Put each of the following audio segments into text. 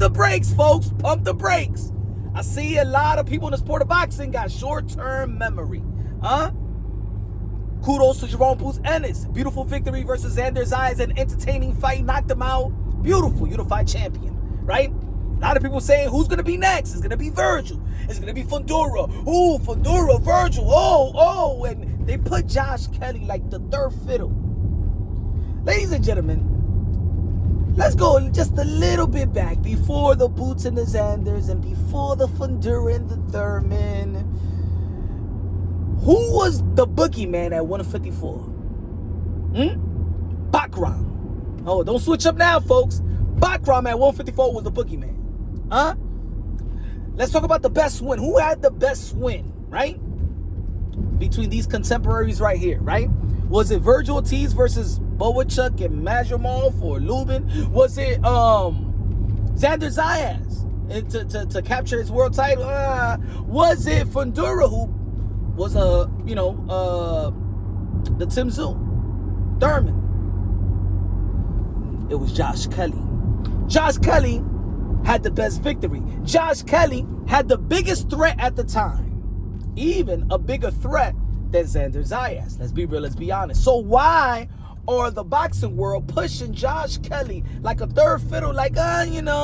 the brakes, folks. Pump the brakes. I see a lot of people in the sport of boxing got short-term memory. Kudos to Boots Ennis. Beautiful victory versus Xander Zayas. An entertaining fight. Knocked him out. Beautiful. Unified champion. Right? A lot of people saying who's going to be next? It's going to be Vergil. It's going to be Fundora. Ooh, Fundora, Vergil. Oh. And they put Josh Kelly like the third fiddle. Ladies and gentlemen, let's go just a little bit back before the Boots and the Xanders and before the Fundora and the Thurman. Who was the boogeyman at 154? Bakhram. Oh, don't switch up now, folks. Bakhram at 154 was the boogeyman. Let's talk about the best win. Who had the best win, right? Between these contemporaries right here, right? Was it Vergil Ortiz versus Boachuk and Majumov or Lubin? Was it Xander Zayas to capture his world title? Was it Fundora who was the Tim Tszyu Thurman? It was Josh Kelly. Josh Kelly had the best victory. Josh Kelly had the biggest threat at the time, even a bigger threat than Xander Zayas. Let's be real, let's be honest. So why are the boxing world pushing Josh Kelly like a third fiddle, like, no.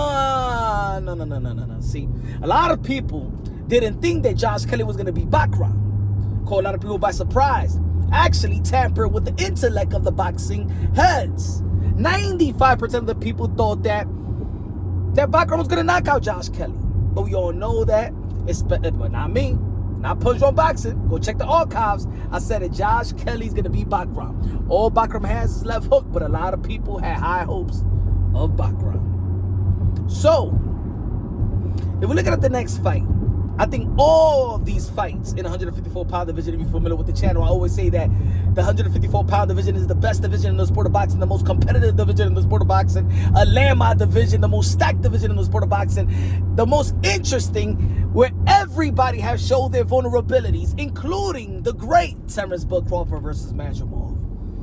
See, a lot of people didn't think that Josh Kelly was going to be Bakhram. Caught a lot of people by surprise. Actually tampered with the intellect of the boxing heads. 95% of the people thought that Bakhram was going to knock out Josh Kelly. But we all know that, but not me. Not Punch on Boxing. Go check the archives. I said that Josh Kelly's going to be Bakhram. All Bakhram has is left hook, but a lot of people had high hopes of Bakhram. So, if we look at the next fight, I think all these fights in the 154-pound division, if you're familiar with the channel, I always say that the 154-pound division is the best division in the sport of boxing, the most competitive division in the sport of boxing, a landmine division, the most stacked division in the sport of boxing, the most interesting, where everybody has showed their vulnerabilities, including the great Terence Bud Crawford versus Majumov.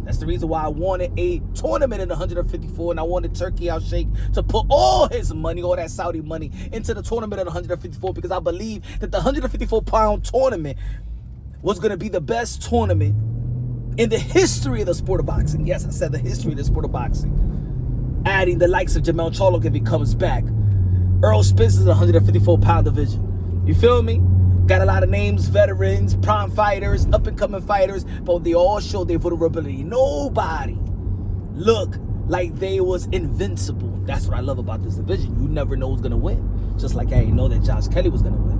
That's the reason why I wanted a tournament in 154, and I wanted Turkey Al Sheikh to put all his money, all that Saudi money, into the tournament at 154, because I believe that the 154-pound tournament was going to be the best tournament in the history of the sport of boxing. Yes, I said the history of the sport of boxing. Adding the likes of Jermell Charlo if he comes back. Earl Spence is a 154-pound division. You feel me? Got a lot of names, veterans, prime fighters, up-and-coming fighters, but they all showed their vulnerability. Nobody looked like they was invincible. That's what I love about this division. You never know who's going to win. Just like I didn't know that Josh Kelly was going to win.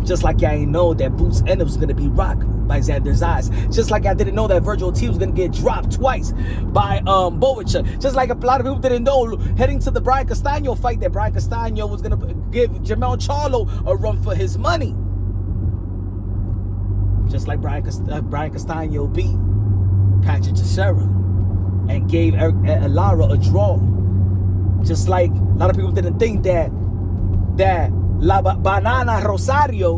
Just like I didn't know that Boots Ennis was going to be rocked by Xander Zayas. Just like I didn't know that Vergil Ortiz was going to get dropped twice by Boachuk. Just like a lot of people didn't know heading to the Brian Castano fight that Brian Castano was going to give Jermell Charlo a run for his money. Just like Brian Castano beat Patrick Teixeira and gave Lara a draw. Just like a lot of people didn't think that La Banana Rosario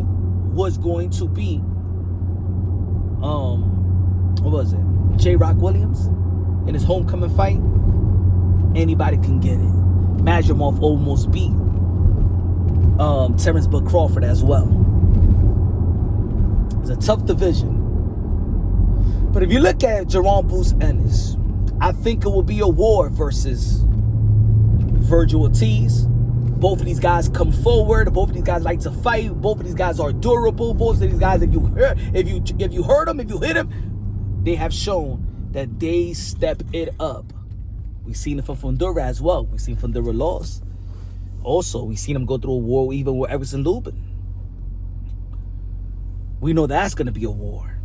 was going to be, what was it? J-Rock Williams in his homecoming fight. Anybody can get it. Majumov almost beat Terence Bud Crawford as well. It's a tough division. But if you look at Boots Ennis, I think it will be a war versus Vergil Ortiz. Both of these guys come forward. Both of these guys like to fight. Both of these guys are durable. Both of these guys, if you hurt them, if you hit them, they have shown that they step it up. We've seen it from Fundora as well. We've seen Fundora lost. Also, we've seen him go through a war even with Everson Lubin. We know that's going to be a war.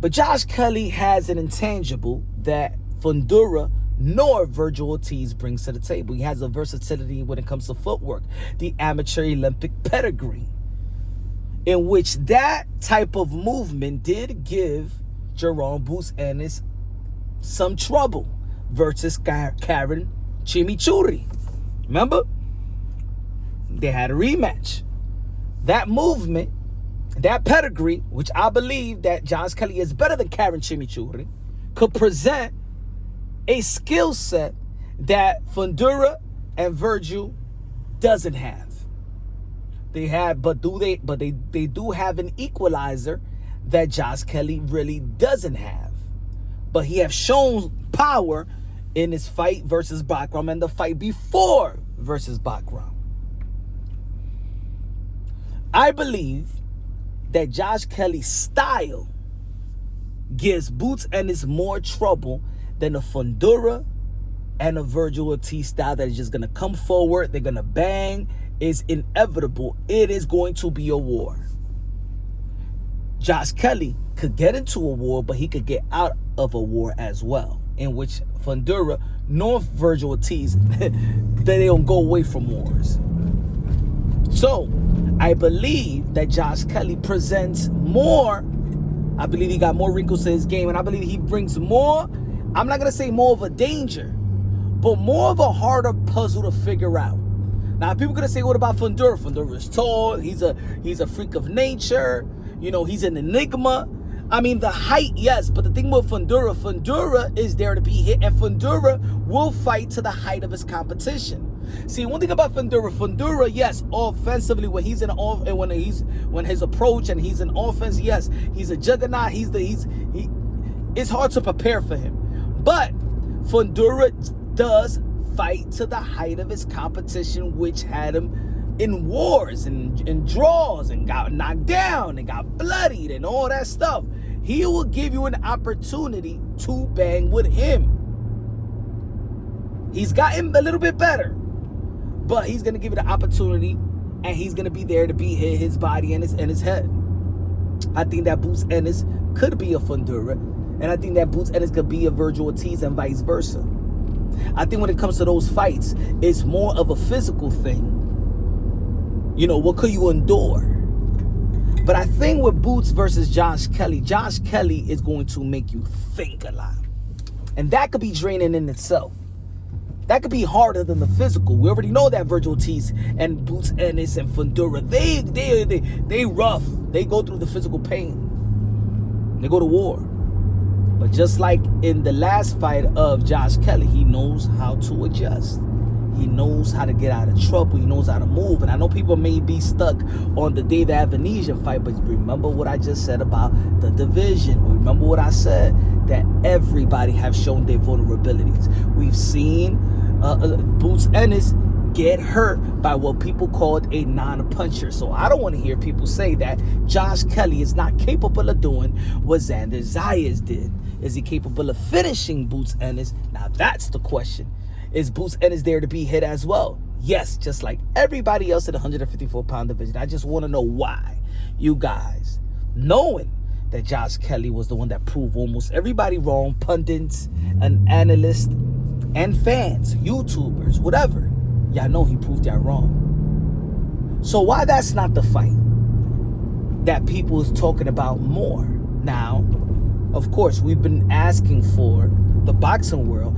But Josh Kelly has an intangible that Fundora nor Vergil Ortiz brings to the table. He has a versatility when it comes to footwork, the amateur Olympic pedigree, in which that type of movement did give Boots Ennis some trouble versus Karen Chimichurri. Remember? They had a rematch. That movement, that pedigree, which I believe that Josh Kelly is better than Karen Chimichurri, could present a skill set that Fundora and Vergil doesn't have. They have, but they do have an equalizer that Josh Kelly really doesn't have. But he have shown power in his fight versus Bakhram and the fight before versus Bakhram. I believe that Josh Kelly's style gives Boots Ennis more trouble than a Fundora and a Vergil Ortiz style that is just going to come forward. They're going to bang. It's inevitable. It is going to be a war. Josh Kelly could get into a war, but he could get out of a war as well, in which Fundora nor Vergil Ortiz, they don't go away from wars. So I believe that Josh Kelly presents more. I believe he got more wrinkles to his game, and I believe he brings more, I'm not going to say more of a danger, but more of a harder puzzle to figure out. Now, people going to say, what about Fundora? Fundora is tall. He's a freak of nature. You know, he's an enigma. I mean, the height, yes, but the thing with Fundora is there to be hit, and Fundora will fight to the height of his competition. See, one thing about Fundora, yes, offensively, when he's in when his approach and he's in offense, yes, he's a juggernaut. It's hard to prepare for him, but Fundora does fight to the height of his competition, which had him in wars and draws and got knocked down and got bloodied and all that stuff. He will give you an opportunity to bang with him. He's gotten a little bit better, but he's going to give you the opportunity, and he's going to be there to be his body and his head. I think that Boots Ennis could be a Fundora, and I think that Boots Ennis could be a Vergil Ortiz and vice versa. I think when it comes to those fights, it's more of a physical thing. You know, what could you endure? But I think with Boots versus Josh Kelly is going to make you think a lot. And that could be draining in itself. That could be harder than the physical. We already know that Vergil Ortiz and Boots Ennis and Fundora, they rough. They go through the physical pain. They go to war. But just like in the last fight of Josh Kelly, he knows how to adjust. He knows how to get out of trouble. He knows how to move. And I know people may be stuck on the David Avanesian fight, but remember what I just said about the division. Remember what I said, that everybody have shown their vulnerabilities. We've seen Boots Ennis get hurt by what people called a non-puncher. So I don't want to hear people say that Josh Kelly is not capable of doing what Xander Zayas did. Is he capable of finishing Boots Ennis? Now that's the question. Is Boots Ennis there to be hit as well? Yes, just like everybody else in the 154-pound division. I just want to know why you guys, knowing that Josh Kelly was the one that proved almost everybody wrong, pundits and analysts and fans, YouTubers, whatever, y'all know he proved y'all wrong. So why that's not the fight that people is talking about more? Now, of course, we've been asking for, the boxing world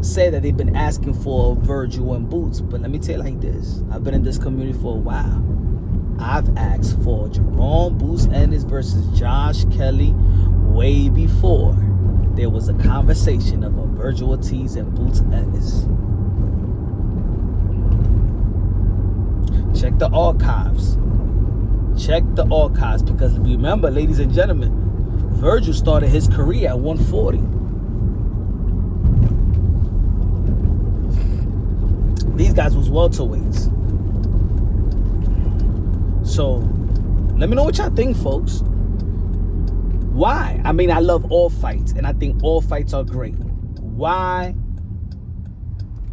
say that they've been asking for Vergil and Boots, but let me tell you like this. I've been in this community for a while. I've asked for Jerome Boots Ennis versus Josh Kelly way before there was a conversation of a Vergil Ortiz and Boots Ennis. Check the archives. Check the archives, because remember, ladies and gentlemen, Vergil started his career at 140. These guys was welterweights. So, let me know what y'all think, folks. Why? I mean, I love all fights, and I think all fights are great. Why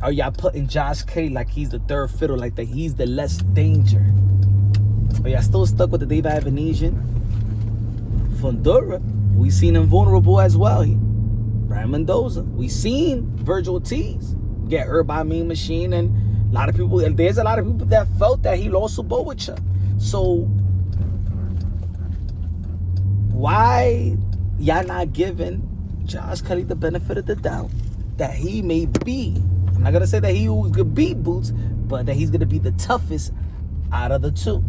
are y'all putting Josh Kelly like he's the third fiddle, like that he's the less danger? Are y'all still stuck with the David Avanesian? Fundora, we seen him vulnerable as well. Brian Mendoza, we seen Vergil Ortiz get hurt by a Mean Machine, and there's a lot of people that felt that he lost a Bowicha. So why y'all not giving Josh Kelly the benefit of the doubt that he may be, I'm not gonna say that he could beat Boots, but that he's gonna be the toughest out of the two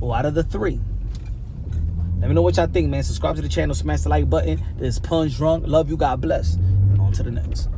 or out of the three? Let me know what y'all think, man. Subscribe to the channel, smash the like button. This is Punch Drunk. Love you, God bless. And on to the next.